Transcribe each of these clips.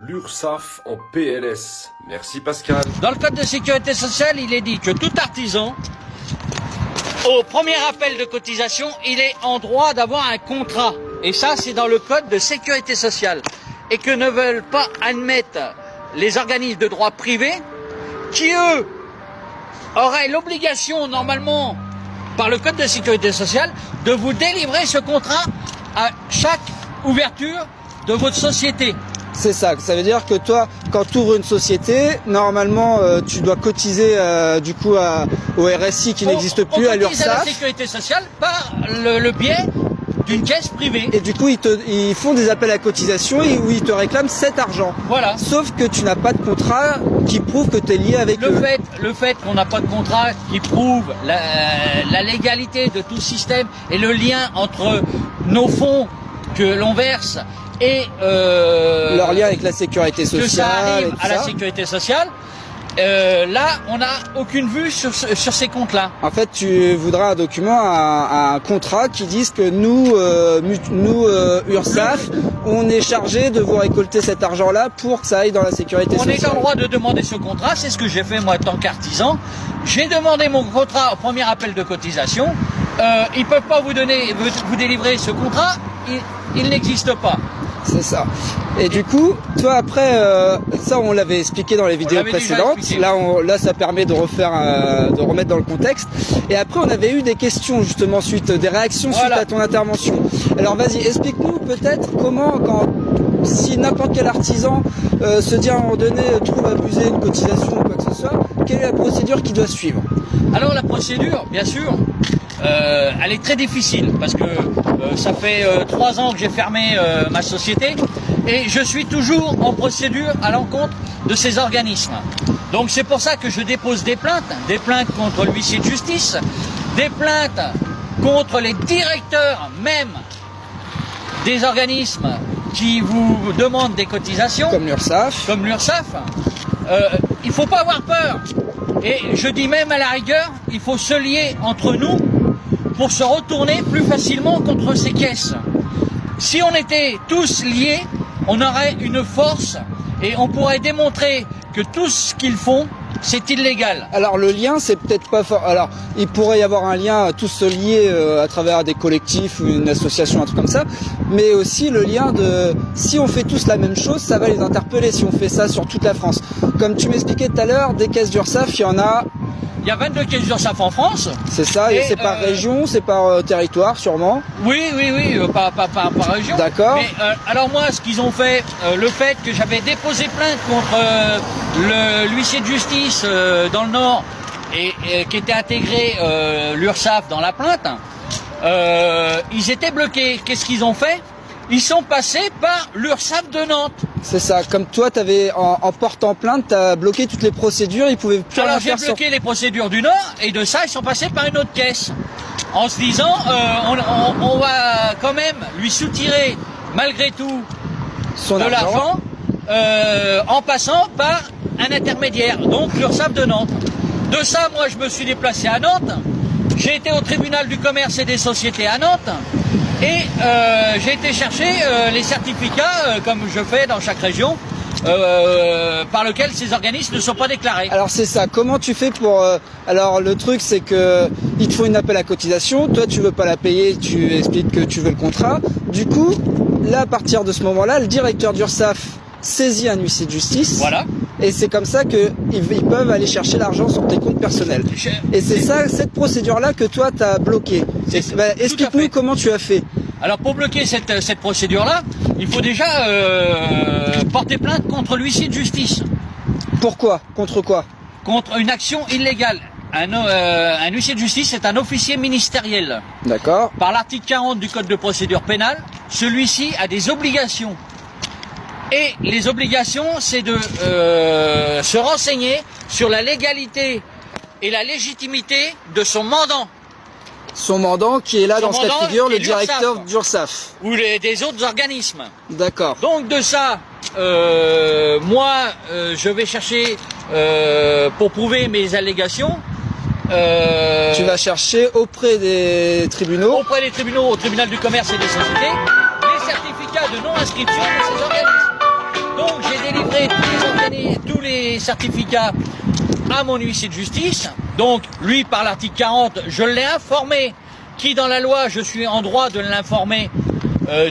l'URSSAF en PLS. Merci Pascal. Dans le code de sécurité sociale, il est dit que tout artisan, au premier appel de cotisation, il est en droit d'avoir un contrat. Et ça, c'est dans le code de sécurité sociale. Et que ne veulent pas admettre les organismes de droit privé qui, eux, auraient l'obligation, normalement, par le code de sécurité sociale, de vous délivrer ce contrat à chaque ouverture de votre société. C'est ça veut dire que toi, quand tu ouvres une société, normalement, tu dois cotiser du coup au RSI qui n'existe plus, à l'URSSAF. On cotise à la sécurité sociale par le biais d'une caisse privée. Et du coup, ils font des appels à cotisation où ils te réclament cet argent. Voilà. Sauf que tu n'as pas de contrat qui prouve que tu es lié avec eux. Le fait qu'on n'a pas de contrat qui prouve la légalité de tout le système et le lien entre nos fonds que l'on verse et leur lien avec la sécurité sociale. Que ça arrive à la sécurité sociale. Là, on n'a aucune vue sur ces comptes-là. En fait, tu voudras un document, un contrat qui dise que nous, URSSAF, on est chargé de vous récolter cet argent-là pour que ça aille dans la sécurité sociale. On est en droit de demander ce contrat, c'est ce que j'ai fait moi en tant qu'artisan. J'ai demandé mon contrat au premier appel de cotisation. Ils peuvent pas vous délivrer ce contrat, il n'existe pas. C'est ça. Et du coup, toi après, ça on l'avait expliqué dans les vidéos précédentes. Là, ça permet de remettre dans le contexte. Et après, on avait eu des questions justement des réactions suite à ton intervention. Alors vas-y, explique-nous peut-être comment, si n'importe quel artisan se dit à un moment donné trouve abusé une cotisation ou quoi que ce soit, quelle est la procédure qu'il doit suivre? Alors la procédure, bien sûr, elle est très difficile parce que ça fait 3 ans que j'ai fermé ma société et je suis toujours en procédure à l'encontre de ces organismes. Donc c'est pour ça que je dépose des plaintes contre l'huissier de justice, des plaintes contre les directeurs même des organismes qui vous demandent des cotisations. Comme l'URSSAF. Il faut pas avoir peur. Et je dis même à la rigueur, il faut se lier entre nous pour se retourner plus facilement contre ces caisses. Si on était tous liés, on aurait une force et on pourrait démontrer que tout ce qu'ils font, c'est illégal. Alors le lien, c'est peut-être pas fort. Alors il pourrait y avoir un lien, tous se lier à travers des collectifs ou une association, un truc comme ça. Mais aussi le lien de, si on fait tous la même chose, ça va les interpeller si on fait ça sur toute la France. Comme tu m'expliquais tout à l'heure, des caisses d'URSSAF, il y en a... Il y a 22 caisses d'URSSAF en France. C'est ça, et c'est par région, c'est par territoire sûrement. Oui, par région. D'accord. Mais alors moi, ce qu'ils ont fait, le fait que j'avais déposé plainte contre l'huissier de justice dans le Nord et qui était intégré l'URSSAF dans la plainte, ils étaient bloqués. Qu'est-ce qu'ils ont fait? Ils sont passés par l'URSSAF de Nantes. C'est ça, comme toi, t'avais en portant plainte, tu as bloqué toutes les procédures, ils pouvaient plus rien faire. Alors j'ai bloqué les procédures du Nord, et de ça, ils sont passés par une autre caisse. En se disant, on va quand même lui soutirer, malgré tout, de l'argent, en passant par un intermédiaire, donc l'URSSAF de Nantes. De ça, moi, je me suis déplacé à Nantes. J'ai été au tribunal du commerce et des sociétés à Nantes. Et j'ai été chercher les certificats, comme je fais dans chaque région, par lequel ces organismes ne sont pas déclarés. Alors c'est ça, comment tu fais pour... alors le truc c'est que ils te font une appel à cotisation, toi tu veux pas la payer, tu expliques que tu veux le contrat. Du coup, là à partir de ce moment-là, le directeur d'URSSAF saisit un huissier de justice. Voilà. Et c'est comme ça qu'ils peuvent aller chercher l'argent sur tes comptes personnels. Et c'est ça, cette procédure-là que toi, tu as bloquée. Explique-nous comment tu as fait. Alors pour bloquer cette procédure-là, il faut déjà porter plainte contre l'huissier de justice. Pourquoi? Contre quoi? Contre une action illégale. Un huissier de justice est un officier ministériel. D'accord. Par l'article 40 du Code de procédure pénale, celui-ci a des obligations. Et les obligations, c'est de se renseigner sur la légalité et la légitimité de son mandant. Son mandant qui est là dans ce cas de figure, le directeur d'URSSAF. Ou des autres organismes. D'accord. Donc de ça, moi, je vais chercher, pour prouver mes allégations... tu vas chercher auprès des tribunaux. Auprès des tribunaux, au tribunal du commerce et des sociétés, les certificats de non-inscription de ces organismes. Donc j'ai délivré tous les certificats à mon huissier de justice. Donc, lui, par l'article 40, je l'ai informé, qui dans la loi, je suis en droit de l'informer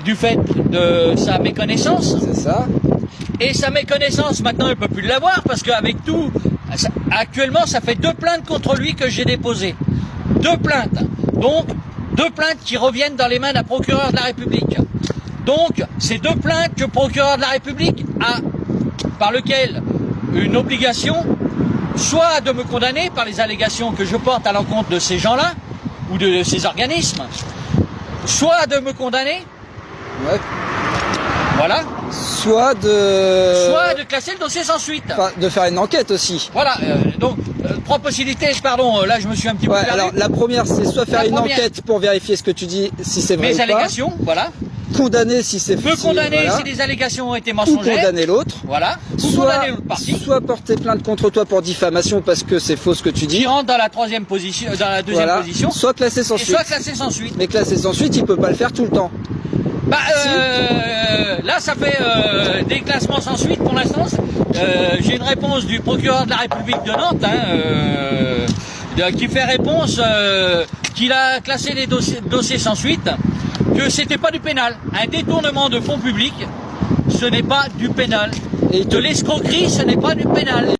du fait de sa méconnaissance. C'est ça. Et sa méconnaissance, maintenant, il ne peut plus l'avoir, parce qu'avec tout, actuellement, ça fait 2 plaintes contre lui que j'ai déposées. 2 plaintes. Donc, 2 plaintes qui reviennent dans les mains d'un procureur de la République. Donc, ces 2 plaintes que le procureur de la République a, par lequel une obligation, soit de me condamner par les allégations que je porte à l'encontre de ces gens-là, ou de ces organismes, soit de me condamner, Ouais. voilà, Soit de classer le dossier sans suite. enfin, de faire une enquête aussi. Voilà, donc, 3 possibilités, pardon, là je me suis un petit peu Ouais, perdu. alors la première, c'est soit faire La une première. enquête pour vérifier ce que tu dis, si c'est vrai Mes ou pas. allégations, voilà. Condamner si c'est Me condamner voilà. si des allégations ont été Ou mensongères. condamner l'autre. Voilà. Ou Soit, condamner l'autre partie. soit porter plainte contre toi pour diffamation parce que c'est faux ce que tu Qui dis. rentre dans la 3e position, dans la 2e Voilà. position. Soit classé sans Et suite. soit classé sans suite. Mais classé sans suite, il peut pas le faire tout le temps. Bah, là, ça fait des classements sans suite pour l'instant. J'ai une réponse du procureur de la République de Nantes, qui fait réponse qu'il a classé les dossiers sans suite, que c'était pas du pénal. Un détournement de fonds publics, ce n'est pas du pénal. Et il te- De l'escroquerie, ce n'est pas du pénal.